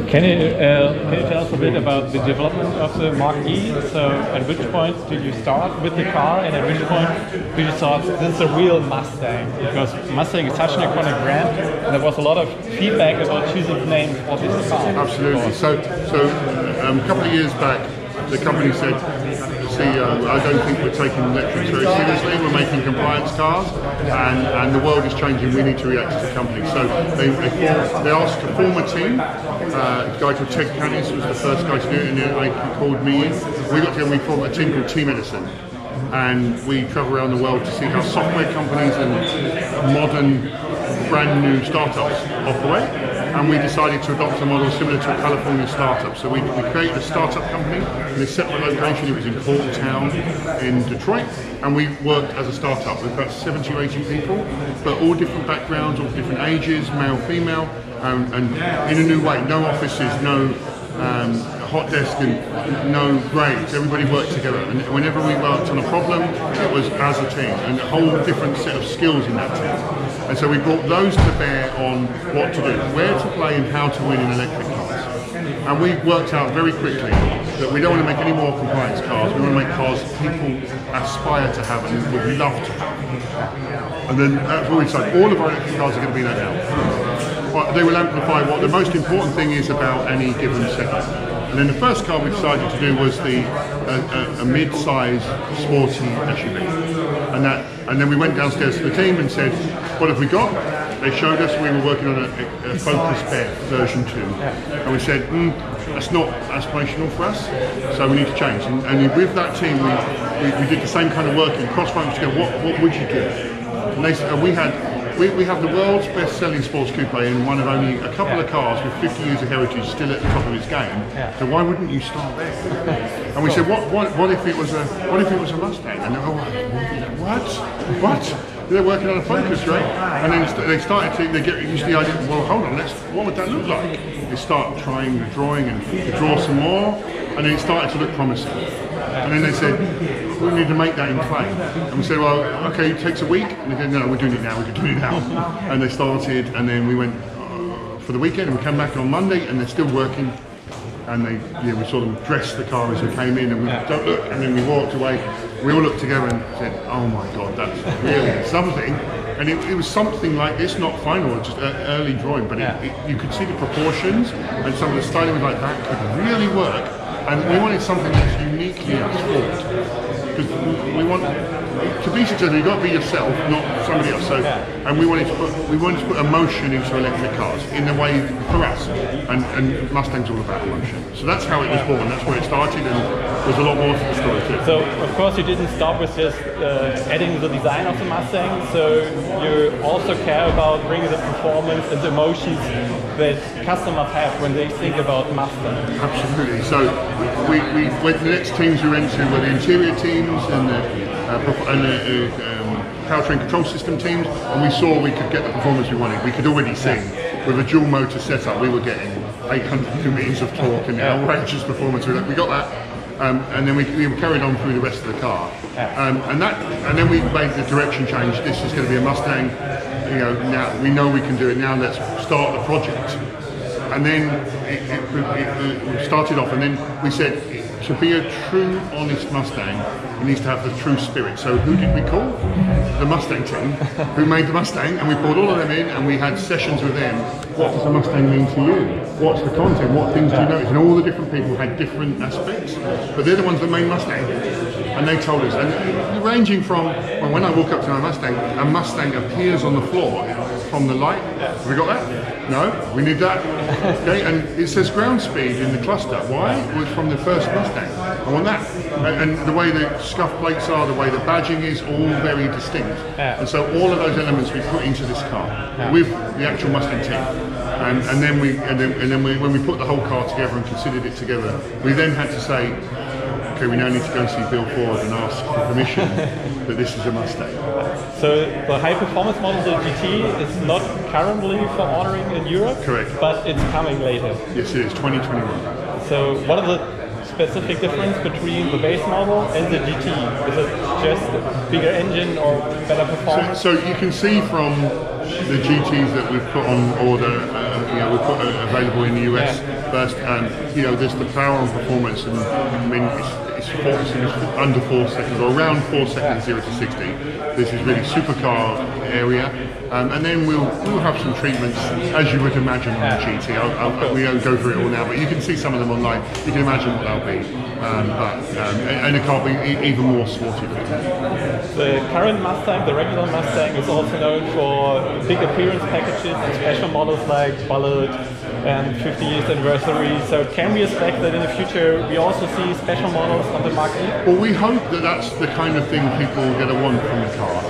Can you tell us a bit about the development of the Mach-E? So at which point did you start with the car, and at which point did you thought this is a real Mustang? Because Mustang is such an iconic brand, and there was a lot of feedback about choosing the name for this car. Absolutely. So a couple of years back, the company said, CEO, I don't think we're taking electrics very seriously, we're making compliance cars, and the world is changing, we need to react as a company. So they asked to form a team. A guy called Ted Canis was the first guy to do it, and he called me in. We got together and we formed a team called Team Edison. And we travel around the world to see how software companies and modern, brand new startups operate. And we decided to adopt a model similar to a California startup. So we created a startup company in a separate location. It was in Corktown in Detroit. And we worked as a startup with about 70 or 80 people, but all different backgrounds, all different ages, male, female, and in a new way. No offices, no hot desk, and no grades. Everybody worked together, and whenever we worked on a problem, it was as a team, and a whole different set of skills in that team. And so we brought those to bear on what to do, where to play, and how to win in electric cars. And we worked out very quickly that we don't want to make any more compliance cars. We want to make cars people aspire to have and would love to have. And then that's what we decided. All of our electric cars are going to be that now. But they will amplify what the most important thing is about any given segment. And then the first car we decided to do was a mid-size sporty SUV. And then we went downstairs to the team and said, what have we got? They showed us we were working on a Focus Spec version 2. And we said, that's not aspirational for us, so we need to change. And with that team, we did the same kind of work in cross-functional scale. What would you do? And they said, we have the world's best-selling sports coupe and one of only a couple of cars with 50 years of heritage still at the top of its game. So why wouldn't you start there? And we said, what if it was a Mustang? And what? They're working on a Focus, right? And then they started to get used to the idea. Well, hold on, what would that look like? They start trying the drawing and draw some more, and then it started to look promising. And then they said, we need to make that in clay. And we said, well, okay, it takes a week. And they said, no, we're doing it now, And they started, and then we went for the weekend, and we came back on Monday, and they're still working. And we sort of dressed the car as we came in, and we don't look, and then we walked away. We all looked together and said, oh my God, that's really something. And it was something like this, not final, just early drawing, but you could see the proportions, and some of the styling was like, that could really work. And we wanted something that's uniquely sport. Because we want to be successful, you've got to be yourself, not somebody else. So, and we wanted to put emotion into electric cars in the way for us. And Mustang's all about emotion. So that's how it was born. That's where it started, and there's a lot more to the story too. So of course you didn't stop with just adding the design of the Mustang. So you also care about bringing the performance and the emotions that customers have when they think about Mustang. Absolutely. So the next teams we went to were the interior teams and the powertrain control system teams, and we saw we could get the performance we wanted. We could already see with a dual motor setup we were getting 800 newtons of torque and outrageous performance. We got that. And then we carried on through the rest of the car, and then we made the direction change. This is going to be a Mustang. Now we know we can do it. Now let's start the project. And then it started off, and then we said, to be a true, honest Mustang, it needs to have the true spirit. So who did we call? The Mustang team, who made the Mustang, and we brought all of them in, and we had sessions with them. What does the Mustang mean to you? What's the content? What things do you notice? And all the different people had different aspects, but they're the ones that made Mustang. And they told us, and ranging from, well, when I walk up to my Mustang, a Mustang appears on the floor from the light. Have we got that? No, we need that. Okay, and it says ground speed in the cluster. Why? Well, it's from the first Mustang. I want that. And the way the scuff plates are, the way the badging is, all very distinct. And so all of those elements we put into this car with the actual Mustang team. And then when we put the whole car together and considered it together, we then had to say, okay, we now need to go and see Bill Ford and ask for permission that this is a Mustang. So the high performance model, the GT, is not currently for ordering in Europe? Correct. But it's coming later? Yes, it is, 2021. So what are the specific difference between the base model and the GT? Is it just a bigger engine or better performance? So you can see from the GTs that we've put on order, we put available in the US first. You know, there's the power and performance, and I mean, it's under 4 seconds, or around 4 seconds, 0 to 60. This is really supercar area, and then we'll have some treatments, as you would imagine on the GT. We don't go through it all now, but you can see some of them online. You can imagine what they'll be, and the car will be even more sporty. The current Mustang, the regular Mustang, is also known for big appearance packages and special models like Bullet and 50 years anniversary. So can we expect that in the future we also see special models on the Mach-E? Well, we hope that that's the kind of thing people are going to want from the car.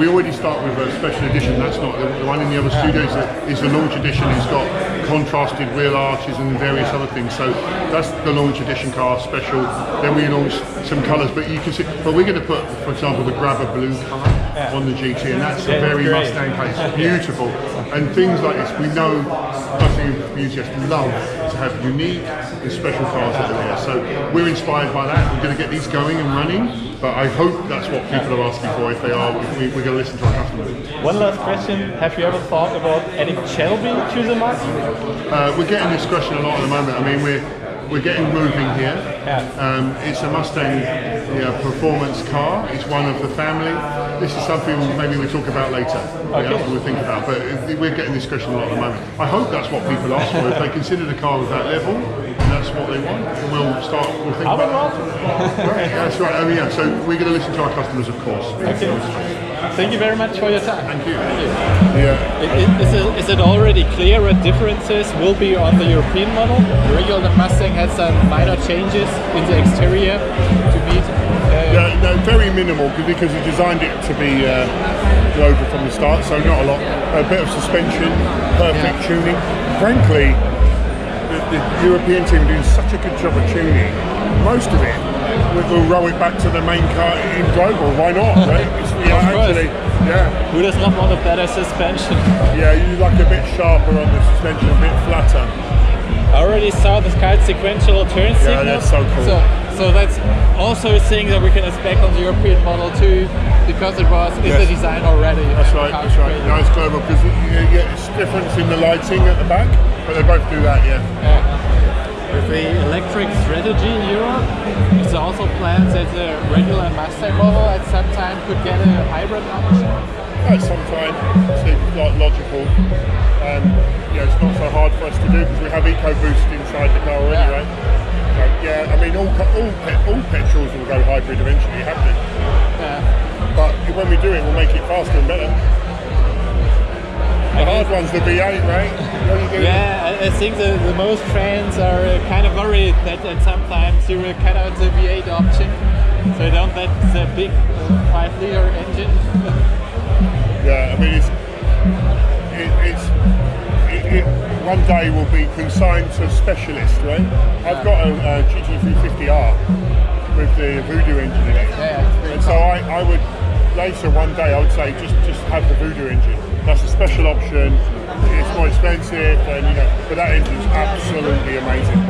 We already start with a special edition. That's not the one in the other studios. Is the launch edition. It's got contrasted wheel arches and various other things. So that's the launch edition car special. Then we launch some colours, but you can see. But we're going to put, for example, the Grabber blue colour on the GT, and that's a very Mustang colour. It's beautiful, and things like this. We know Mustang enthusiasts love to have unique and special cars that are there. So we're inspired by that. We're going to get these going and running. But I hope that's what people are asking for. If they are, we're going to listen to our customers. One last question. Have you ever thought about adding Shelby to the Mach-E? We're getting this question a lot at the moment. I mean, we're getting moving here. It's a Mustang performance car. It's one of the family. This is something maybe we'll talk about later. We'll think about. But we're getting this question a lot at the moment. I hope that's what people ask for. If they consider the car with that level, and that's what they want, and we'll think about it. Right, that's right. So we're going to listen to our customers, of course. Okay. Thank you very much for your time. Thank you. Yeah. Is it already clear what differences will be on the European model? The regular Mustang had some minor changes in the exterior to meet. No, very minimal, because we designed it to be global from the start, so not a lot. A bit of suspension, perfect tuning. Frankly, the European team are doing such a good job of tuning. Most of it, we'll roll it back to the main car in global. Why not? Right? Who does not want a better suspension? Yeah, you like a bit sharper on the suspension, a bit flatter. I already saw the kite sequential turn signal. Yeah, that's so cool. So that's also a thing that we can expect on the European model too, because it was in the design already. That's right. No, it's global because it's difference in the lighting at the back, but they both do that. With the electric strategy in Europe, it's also planned that the regular Mustang model at some time could get a hybrid option. At some time, seems like logical. It's not so hard for us to do because we have EcoBoost inside the car already, right? So, I mean, all petrols will go hybrid eventually, have to. But when we do it, we'll make it faster and better. The hard one's the V8, right? I think the most fans are kind of worried that sometimes you will cut out the V8 option, so you don't get the big 5-liter engine. I mean, one day will be consigned to specialists, right? I've got a GT350R with the Voodoo engine in it, and so I would later one day I would say just have the Voodoo engine. That's a special option. It's more expensive, and but that engine's absolutely amazing.